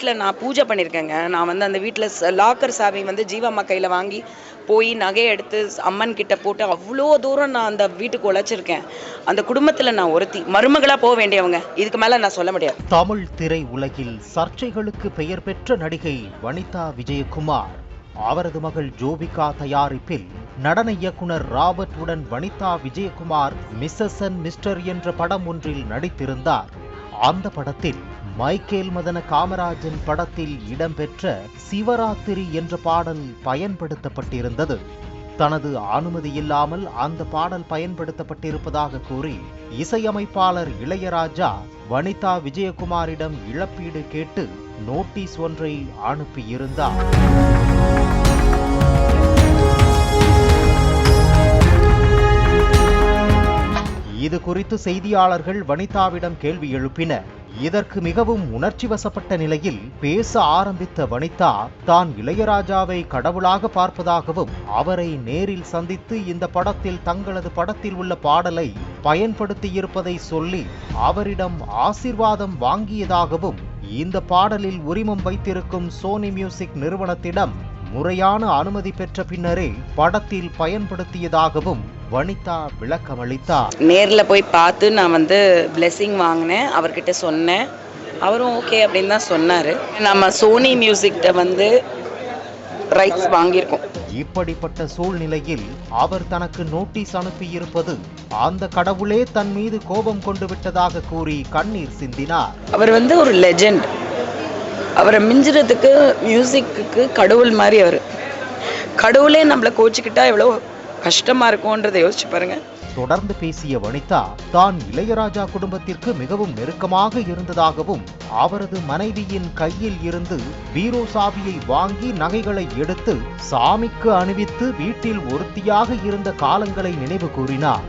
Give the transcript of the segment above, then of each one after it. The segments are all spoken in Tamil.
வீட்டில் நான் பூஜை பண்ணியிருக்கேங்க. நான் வந்து அந்த வீட்டில் லாக்கர் சாவி வந்து ஜீவாம்மா கையில் வாங்கி போய் நகையை எடுத்து அம்மன் கிட்ட போட்டு அவ்வளோ தூரம் நான் அந்த வீட்டுக்கு உழைச்சிருக்கேன். அந்த குடும்பத்தில் நான் ஒருத்தி மருமகளாக போக வேண்டியவங்க. இதுக்கு மேலே நான் சொல்ல முடியாது. தமிழ் திரை உலகில் சர்ச்சைகளுக்கு பெயர் பெற்ற நடிகை வனிதா விஜயகுமார். அவரது மகள் ஜோபிகா தயாரிப்பில் நடன இயக்குனர் ராபர்ட் உடன் Vanitha Vijayakumar Mrs and Mister என்ற படம் ஒன்றில் நடித்திருந்தார். அந்த படத்தில் மைக்கேல் மதன காமராஜன் படத்தில் இடம்பெற்ற சிவராத்திரி என்ற பாடல் பயன்படுத்தப்பட்டிருந்தது. தனது அனுமதி இல்லாமல் அந்த பாடல் பயன்படுத்தப்பட்டிருப்பதாக கூறி இசையமைப்பாளர் இளையராஜா வனிதா விஜயகுமாரிடம் இழப்பீடு கேட்டு நோட்டீஸ் ஒன்றை அனுப்பியிருந்தார். இது குறித்து செய்தியாளர்கள் வனிதாவிடம் கேள்வி எழுப்பினர். இதற்கு மிகவும் உணர்ச்சி வசப்பட்ட நிலையில் பேச ஆரம்பித்த வனிதா தான் இளையராஜாவை கடவுளாக பார்ப்பதாகவும் அவரை நேரில் சந்தித்து இந்த படத்தில் தங்களது படத்தில் உள்ள பாடலை பயன்படுத்தியிருப்பதை சொல்லி அவரிடம் ஆசீர்வாதம் வாங்கியதாகவும் இந்த பாடலில் உரிமம் வைத்திருக்கும் சோனி மியூசிக் நிறுவனத்திடம் முறையான அனுமதி பெற்ற பின்னரே படத்தில் பயன்படுத்தியதாகவும் வனிதா விளக்கமளித்தார். நேரில் போய் பார்த்து நான் வந்து பிளெஸிங் வாங்கினேன், அவர்கிட்ட சொன்னேன். அவரும் ஓகே அப்படின்னு தான் சொன்னார். நம்ம சோனி மியூசிக்கிட்ட வந்து ரைட்ஸ் வாங்கியிருக்கோம். இப்படிப்பட்ட சூழ்நிலையில் அவர் தனக்கு நோட்டீஸ் அனுப்பியிருப்பது அந்த கடவுளே தன் மீது கோபம் கொண்டு விட்டதாக கூறி கண்ணீர் சிந்தினார். அவர் வந்து ஒரு லெஜெண்ட். அவரை மிஞ்சுறதுக்கு மியூசிக்கு கடவுள் மாதிரி. அவர் கடவுளே நம்மளை கோச்சிக்கிட்டா எவ்வளோ கஷ்டமா இருக்கும்ன்றதை யோசிச்சு பாருங்க. தொடர்ந்து பேசிய வனிதா தான் இளையராஜா குடும்பத்திற்கு மிகவும் நெருக்கமாக இருந்ததாகவும் அவரது மனைவியின் கையில் இருந்து பீரோ சாவியை வாங்கி நகைகளை எடுத்து சாமிக்கு அணிவித்து வீட்டில் ஒருத்தியாக இருந்த காலங்களை நினைவு கூறினார்.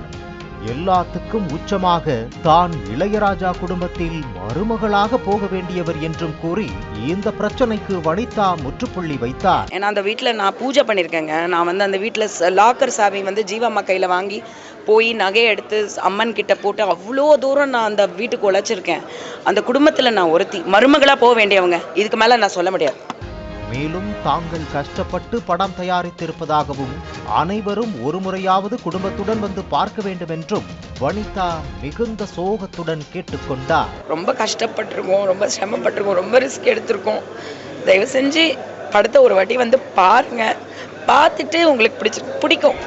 எல்லாத்துக்கும் உச்சமாக தான் இளையராஜா குடும்பத்தில் மருமகளாக போக வேண்டியவர் என்றும் கூறி இந்த பிரச்சனைக்கு வனிதா முற்றுப்புள்ளி வைத்தார். ஏன்னா அந்த வீட்டில் நான் பூஜை பண்ணியிருக்கேங்க. நான் வந்து அந்த வீட்டில் லாக்கர் சாவி வந்து ஜீவாம்மா கையில் வாங்கி போய் நகையை எடுத்து அம்மன் கிட்ட போட்டு அவ்வளோ தூரம் நான் அந்த வீட்டுக்கு உழைச்சிருக்கேன். அந்த குடும்பத்தில் நான் ஒருத்தி மருமகளாக போக வேண்டியவங்க. இதுக்கு மேலே நான் சொல்ல முடியாது. மேலும் தாங்கள் கஷ்டப்பட்டு படம் தயாரித்திருப்பதாகவும் அனைவரும் ஒரு முறையாவது குடும்பத்துடன் வந்து பார்க்க வேண்டும் என்றும் வனிதா மிகுந்த சோகத்துடன் கேட்டுக்கொண்டார். ரொம்ப கஷ்டப்பட்டிருக்கோம், ரொம்ப சிரமப்பட்டிருக்கோம், ரொம்ப ரிஸ்க் எடுத்திருக்கோம். தயவு செஞ்சு படத்தை ஒரு வாட்டி வந்து பாருங்க. பார்த்துட்டு உங்களுக்கு பிடிக்கும்.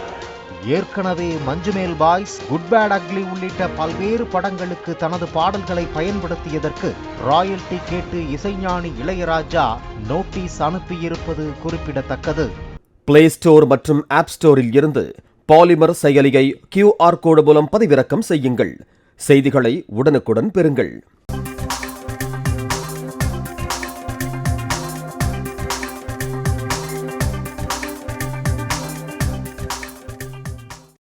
ஏற்கனவே Manjummel Boys, good bad ugly உள்ளிட்ட பல்வேறு படங்களுக்கு தனது பாடல்களை பயன்படுத்தியதற்கு ராயல்டி கேட்டு இசைஞானி இளையராஜா நோட்டீஸ் அனுப்பியிருப்பது குறிப்பிடத்தக்கது. பிளே ஸ்டோர் மற்றும் ஆப் ஸ்டோரில் இருந்து பாலிமர் செயலியை QR கோடு மூலம் பதிவிறக்கம் செய்யுங்கள். செய்திகளை உடனுக்குடன் பெறுங்கள்.